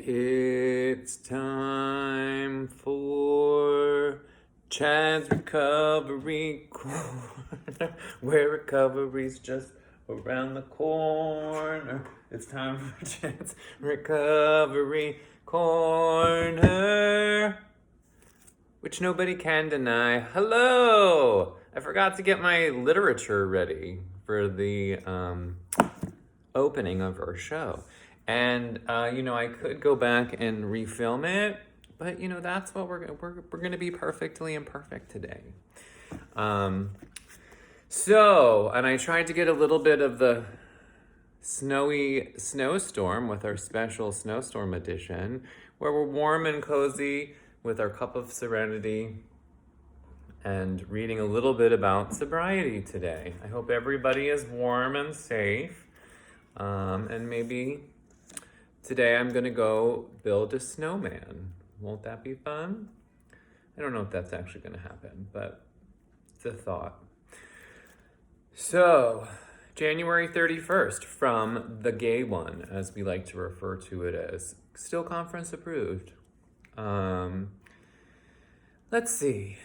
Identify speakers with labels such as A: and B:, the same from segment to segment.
A: It's time for Chad's Recovery Corner, where recovery's just around the corner. It's time for Chad's Recovery Corner, which nobody can deny. Hello! I forgot to get my literature ready for the opening of our show. And, I could go back and refilm it, but, that's what we're going to be perfectly imperfect today. And I tried to get a little bit of the snowy snowstorm with our special snowstorm edition, where we're warm and cozy with our cup of serenity and reading a little bit about sobriety today. I hope everybody is warm and safe. And maybe today I'm gonna go build a snowman. Won't that be fun? I don't know if that's actually gonna happen, but it's a thought. So, January 31st from The Gay One, as we like to refer to it as. Still conference approved. Let's see.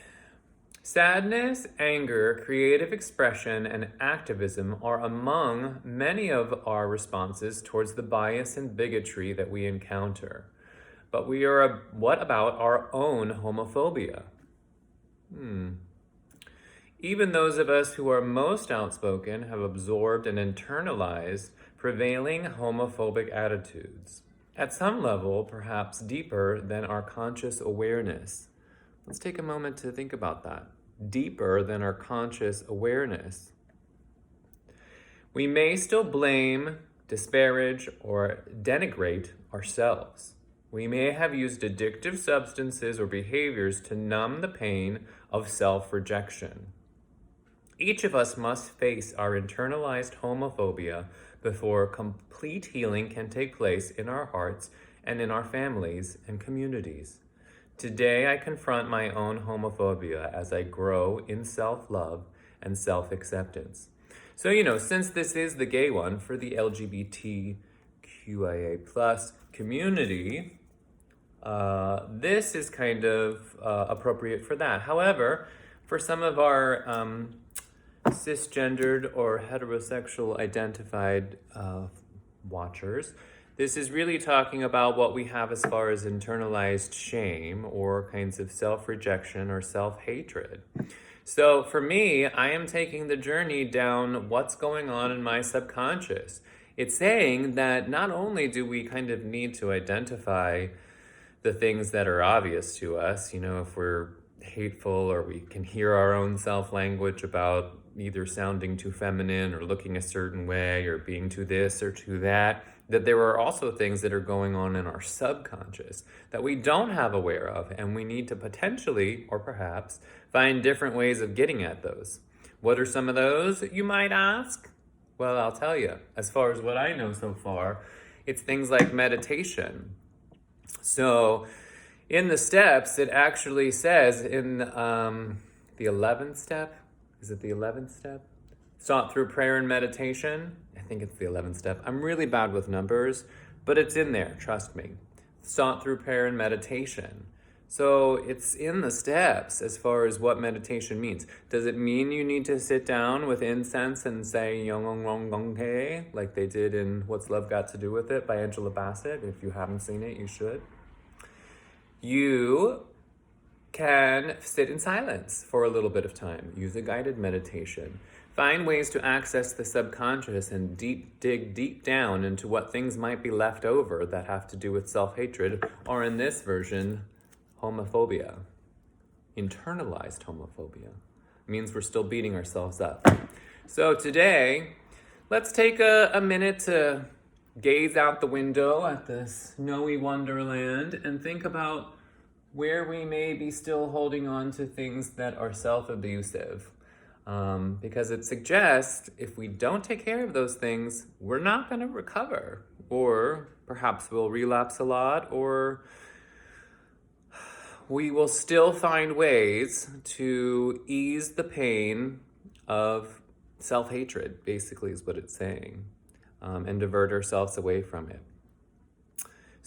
A: Sadness, anger, creative expression, and activism are among many of our responses towards the bias and bigotry that we encounter. But what about our own homophobia? Even those of us who are most outspoken have absorbed and internalized prevailing homophobic attitudes. At some level, perhaps deeper than our conscious awareness. Let's take a moment to think about that. Deeper than our conscious awareness. We may still blame, disparage, or denigrate ourselves. We may have used addictive substances or behaviors to numb the pain of self-rejection. Each of us must face our internalized homophobia before complete healing can take place in our hearts and in our families and communities. Today, I confront my own homophobia as I grow in self-love and self-acceptance. So, since this is the gay one for the LGBTQIA plus community, this is kind of appropriate for that. However, for some of our cisgendered or heterosexual identified watchers, this is really talking about what we have as far as internalized shame or kinds of self-rejection or self-hatred. So for me, I am taking the journey down what's going on in my subconscious. It's saying that not only do we kind of need to identify the things that are obvious to us, if we're hateful or we can hear our own self-language about either sounding too feminine or looking a certain way or being too this or too that there are also things that are going on in our subconscious that we don't have aware of, and we need to potentially, or perhaps, find different ways of getting at those. What are some of those, you might ask? Well, I'll tell you. As far as what I know so far, it's things like meditation. So, in the steps, it actually says in the 11th step, is it the 11th step? Sought through prayer and meditation. I think it's the 11th step. I'm really bad with numbers, but it's in there, trust me. Sought through prayer and meditation. So it's in the steps as far as what meditation means. Does it mean you need to sit down with incense and say Yong Ong Rong Gong He, like they did in What's Love Got to Do With It by Angela Bassett? If you haven't seen it, you should. You can sit in silence for a little bit of time. Use a guided meditation. Find ways to access the subconscious and dig deep down into what things might be left over that have to do with self-hatred, or in this version, homophobia. Internalized homophobia. It means we're still beating ourselves up. So today, let's take a minute to gaze out the window at the snowy wonderland and think about where we may be still holding on to things that are self-abusive. Because it suggests if we don't take care of those things, we're not going to recover. Or perhaps we'll relapse a lot, or we will still find ways to ease the pain of self-hatred, basically is what it's saying, and divert ourselves away from it.